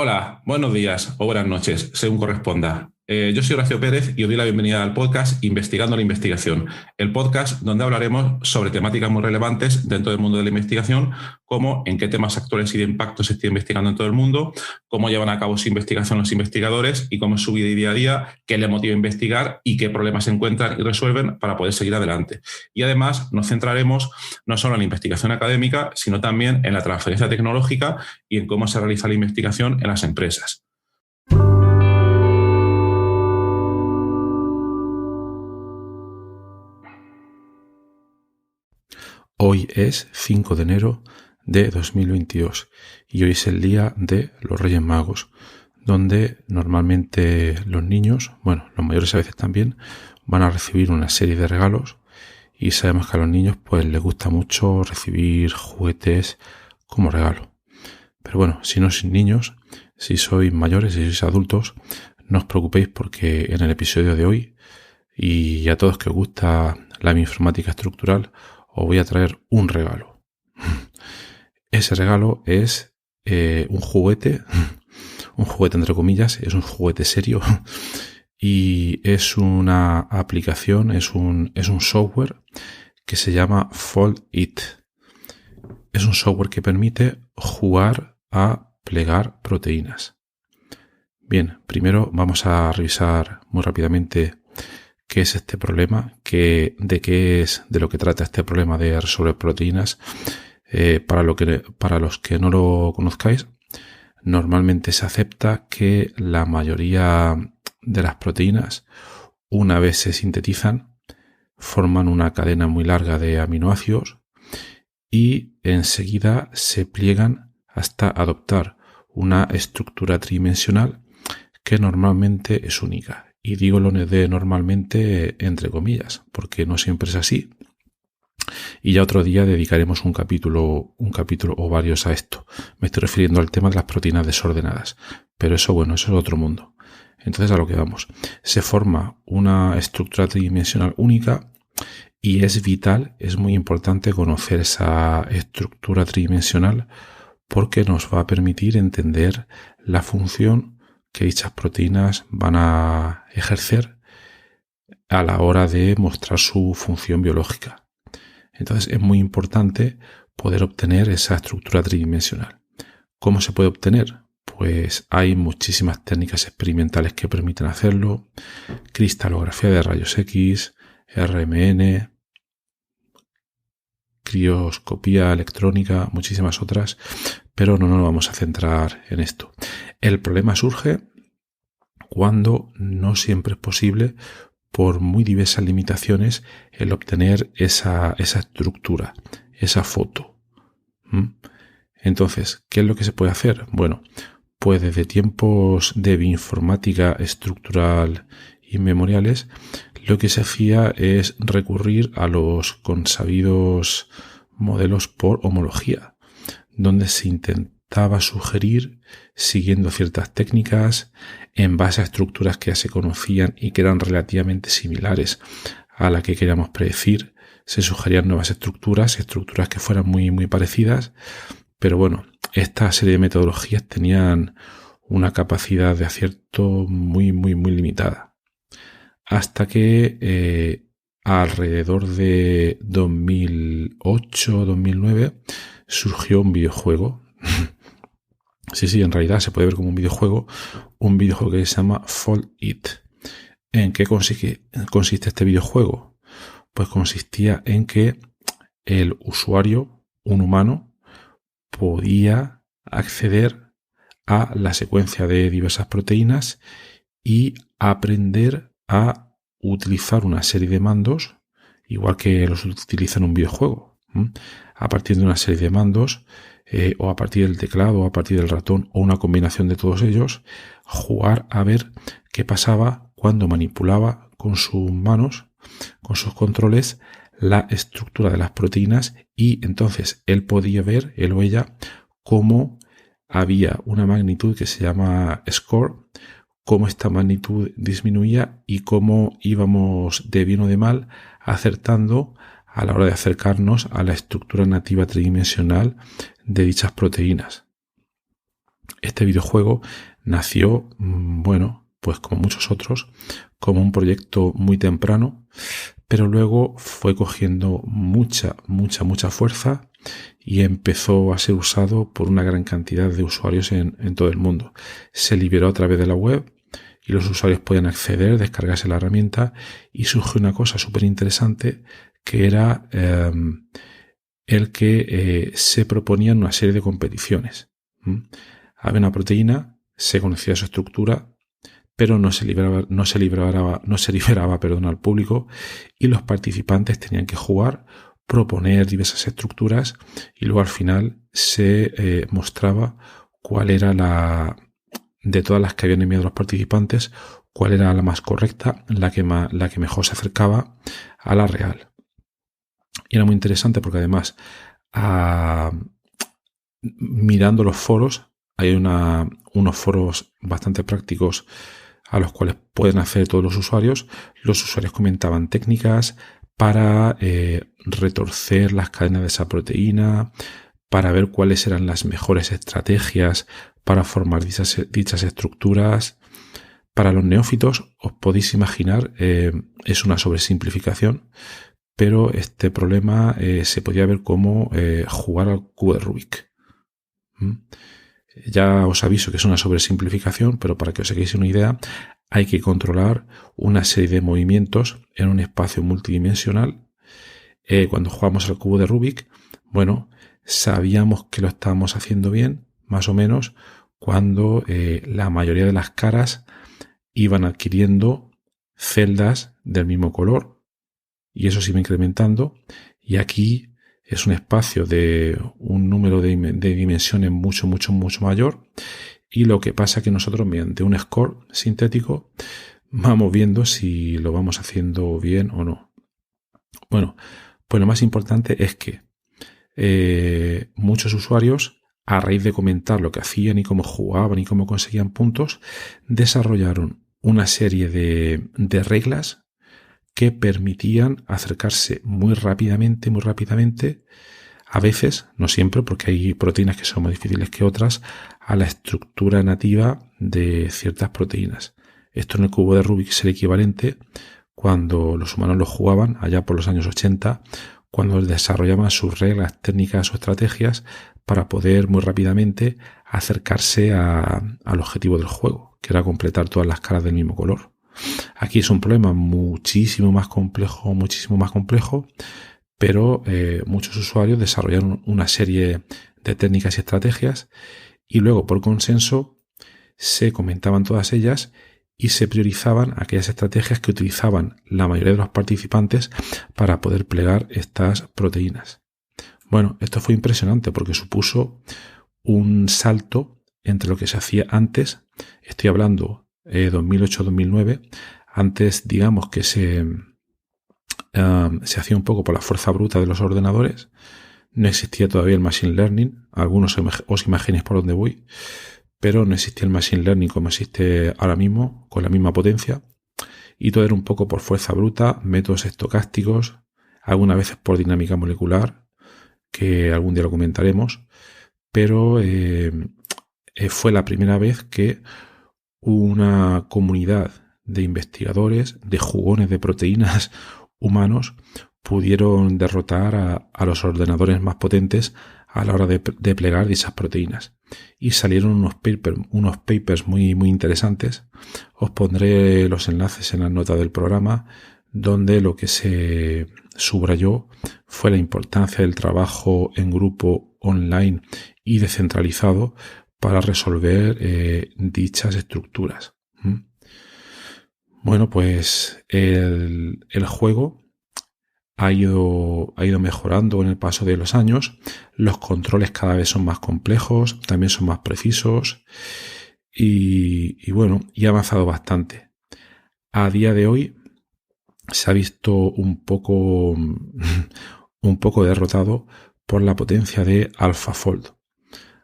Hola, buenos días o buenas noches, según corresponda. Yo soy Horacio Pérez y os doy la bienvenida al podcast Investigando la Investigación, el podcast donde hablaremos sobre temáticas muy relevantes dentro del mundo de la investigación, como en qué temas actuales y de impacto se está investigando en todo el mundo, cómo llevan a cabo su investigación los investigadores y cómo es su vida y día a día, qué les motiva a investigar y qué problemas encuentran y resuelven para poder seguir adelante. Y además nos centraremos no solo en la investigación académica, sino también en la transferencia tecnológica y en cómo se realiza la investigación en las empresas. Hoy es 5 de enero de 2022 y hoy es el día de los Reyes Magos, donde normalmente los niños, bueno, los mayores a veces también, van a recibir una serie de regalos y sabemos que a los niños pues les gusta mucho recibir juguetes como regalo. Pero bueno, si no sois niños, si sois mayores, si sois adultos, no os preocupéis porque en el episodio de hoy y a todos que os gusta la bioinformática estructural, os voy a traer un regalo. Ese regalo es un juguete entre comillas, es un juguete serio y es una aplicación, es un software que se llama Fold It. Es un software que permite jugar a plegar proteínas. Bien, primero vamos a revisar muy rápidamente qué es este problema, de lo que trata este problema de resolver proteínas. Para los que no lo conozcáis, normalmente se acepta que la mayoría de las proteínas, una vez se sintetizan, forman una cadena muy larga de aminoácidos y enseguida se pliegan hasta adoptar una estructura tridimensional que normalmente es única. Y digo lo de normalmente entre comillas, porque no siempre es así. Y ya otro día dedicaremos un capítulo o varios a esto. Me estoy refiriendo al tema de las proteínas desordenadas. Pero eso es otro mundo. Entonces, a lo que vamos. Se forma una estructura tridimensional única y es vital, es muy importante conocer esa estructura tridimensional porque nos va a permitir entender la función que dichas proteínas van a ejercer a la hora de mostrar su función biológica. Entonces es muy importante poder obtener esa estructura tridimensional. ¿Cómo se puede obtener? Pues hay muchísimas técnicas experimentales que permiten hacerlo. Cristalografía de rayos X, RMN, crioscopía electrónica, muchísimas otras, pero no nos vamos a centrar en esto. El problema surge cuando no siempre es posible, por muy diversas limitaciones, el obtener esa estructura, esa foto. Entonces, ¿qué es lo que se puede hacer? Bueno, pues desde tiempos de bioinformática estructural y memoriales, lo que se hacía es recurrir a los consabidos modelos por homología, donde se intentaba sugerir, siguiendo ciertas técnicas, en base a estructuras que ya se conocían y que eran relativamente similares a la que queríamos predecir, se sugerían nuevas estructuras que fueran muy, muy parecidas. Pero bueno, esta serie de metodologías tenían una capacidad de acierto muy, muy, muy limitada. Hasta que alrededor de 2008-2009 surgió un videojuego. Sí, en realidad se puede ver como un videojuego que se llama Fold It. ¿En qué consiste este videojuego? Pues consistía en que el usuario, un humano, podía acceder a la secuencia de diversas proteínas y aprender a utilizar una serie de mandos, igual que los utiliza en un videojuego. A partir de una serie de mandos, o a partir del teclado, o a partir del ratón, o una combinación de todos ellos, jugar a ver qué pasaba cuando manipulaba con sus manos, con sus controles, la estructura de las proteínas, y entonces él o ella, cómo había una magnitud que se llama score, cómo esta magnitud disminuía y cómo íbamos de bien o de mal acertando a la hora de acercarnos a la estructura nativa tridimensional de dichas proteínas. Este videojuego nació, bueno, pues como muchos otros, como un proyecto muy temprano, pero luego fue cogiendo mucha fuerza y empezó a ser usado por una gran cantidad de usuarios en todo el mundo. Se liberó a través de la web y los usuarios podían acceder, descargarse la herramienta, y surgió una cosa súper interesante, que era el que se proponían una serie de competiciones. Había una proteína, se conocía su estructura, pero no se liberaba al público, y los participantes tenían que jugar, proponer diversas estructuras, y luego al final se mostraba cuál era de todas las que habían enviado los participantes, cuál era la más correcta, la que mejor se acercaba a la real. Y era muy interesante porque además, mirando los foros, hay unos foros bastante prácticos a los cuales pueden acceder todos los usuarios. Los usuarios comentaban técnicas para retorcer las cadenas de esa proteína, para ver cuáles eran las mejores estrategias para formar dichas estructuras. Para los neófitos, os podéis imaginar, es una sobresimplificación, pero este problema se podía ver como jugar al cubo de Rubik. Ya os aviso que es una sobresimplificación, pero para que os hagáis una idea, hay que controlar una serie de movimientos en un espacio multidimensional. Cuando jugamos al cubo de Rubik, bueno, sabíamos que lo estábamos haciendo bien, más o menos, cuando la mayoría de las caras iban adquiriendo celdas del mismo color, y eso se iba incrementando, y aquí es un espacio de un número de dimensiones mucho mayor, y lo que pasa es que nosotros, mediante un score sintético, vamos viendo si lo vamos haciendo bien o no. Bueno, pues lo más importante es que muchos usuarios, a raíz de comentar lo que hacían y cómo jugaban y cómo conseguían puntos, desarrollaron una serie de reglas que permitían acercarse muy rápidamente, a veces, no siempre, porque hay proteínas que son más difíciles que otras, a la estructura nativa de ciertas proteínas. Esto en el cubo de Rubik es el equivalente cuando los humanos lo jugaban, allá por los años 80, cuando desarrollaban sus reglas, técnicas o estrategias para poder muy rápidamente acercarse al objetivo del juego, que era completar todas las caras del mismo color. Aquí es un problema muchísimo más complejo, pero muchos usuarios desarrollaron una serie de técnicas y estrategias, y luego, por consenso, se comentaban todas ellas y se priorizaban aquellas estrategias que utilizaban la mayoría de los participantes para poder plegar estas proteínas. Bueno, esto fue impresionante porque supuso un salto entre lo que se hacía antes. Estoy hablando 2008-2009. Antes, digamos que se hacía un poco por la fuerza bruta de los ordenadores. No existía todavía el Machine Learning. Algunos os imaginéis por dónde voy. Pero no existía el Machine Learning como existe ahora mismo, con la misma potencia. Y todo era un poco por fuerza bruta, métodos estocásticos, algunas veces por dinámica molecular, que algún día lo comentaremos. Pero fue la primera vez que una comunidad de investigadores, de jugones de proteínas humanos, pudieron derrotar a los ordenadores más potentes a la hora de plegar dichas proteínas. Y salieron unos papers muy interesantes. Os pondré los enlaces en la nota del programa, donde lo que se subrayó fue la importancia del trabajo en grupo online y descentralizado para resolver dichas estructuras. Bueno, pues el juego ha ido mejorando en el paso de los años. Los controles cada vez son más complejos, también son más precisos y bueno, y ha avanzado bastante. A día de hoy se ha visto un poco derrotado por la potencia de AlphaFold.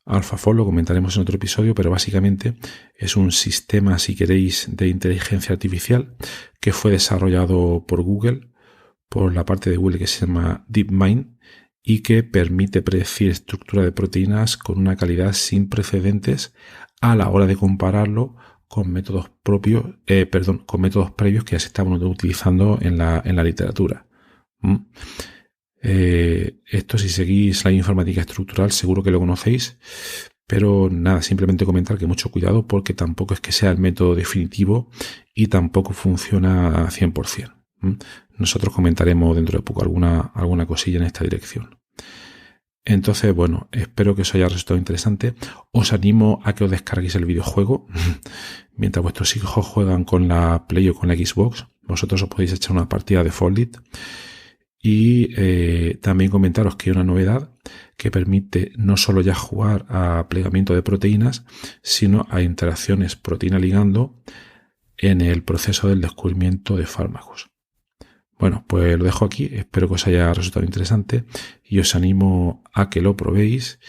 AlphaFold lo comentaremos en otro episodio, pero básicamente es un sistema, si queréis, de inteligencia artificial que fue desarrollado por Google, por la parte de Google que se llama DeepMind, y que permite predecir estructura de proteínas con una calidad sin precedentes a la hora de compararlo con métodos previos que ya se estaban utilizando en la literatura. Esto, si seguís la informática estructural, seguro que lo conocéis, pero nada, simplemente comentar que mucho cuidado, porque tampoco es que sea el método definitivo y tampoco funciona 100%. Nosotros comentaremos dentro de poco alguna cosilla en esta dirección. Entonces, bueno, espero que os haya resultado interesante. Os animo a que os descarguéis el videojuego. Mientras vuestros hijos juegan con la Play o con la Xbox, vosotros os podéis echar una partida de Foldit. Y también comentaros que hay una novedad que permite no solo ya jugar a plegamiento de proteínas, sino a interacciones proteína-ligando en el proceso del descubrimiento de fármacos. Bueno, pues lo dejo aquí. Espero que os haya resultado interesante y os animo a que lo probéis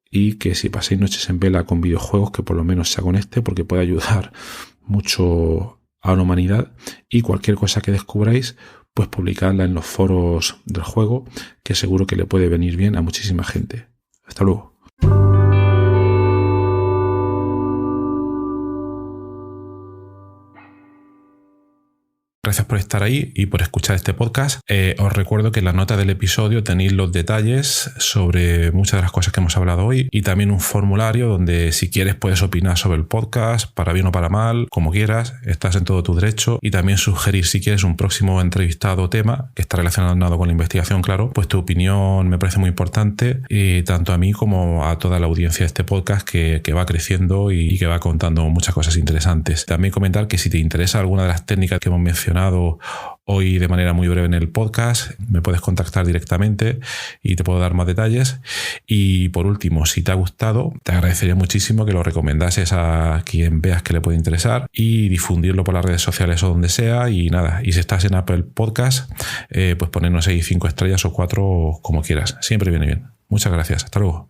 y que si paséis noches en vela con videojuegos, que por lo menos sea con este, porque puede ayudar mucho a la humanidad. Y cualquier cosa que descubráis, pues publicarla en los foros del juego, que seguro que le puede venir bien a muchísima gente. Hasta luego. Gracias por estar ahí y por escuchar este podcast. Os recuerdo que en la nota del episodio tenéis los detalles sobre muchas de las cosas que hemos hablado hoy y también un formulario donde, si quieres, puedes opinar sobre el podcast, para bien o para mal, como quieras, estás en todo tu derecho, y también sugerir, si quieres, un próximo entrevistado o tema que está relacionado con la investigación, claro. Pues tu opinión me parece muy importante, tanto a mí como a toda la audiencia de este podcast que va creciendo y que va contando muchas cosas interesantes. También comentar que si te interesa alguna de las técnicas que hemos mencionado hoy de manera muy breve en el podcast, me puedes contactar directamente y te puedo dar más detalles. Y por último, si te ha gustado, te agradecería muchísimo que lo recomendases a quien veas que le puede interesar y difundirlo por las redes sociales o donde sea. Y nada, y si estás en Apple Podcast, pues ponernos ahí 5 estrellas o 4, como quieras. Siempre viene bien. Muchas gracias. Hasta luego.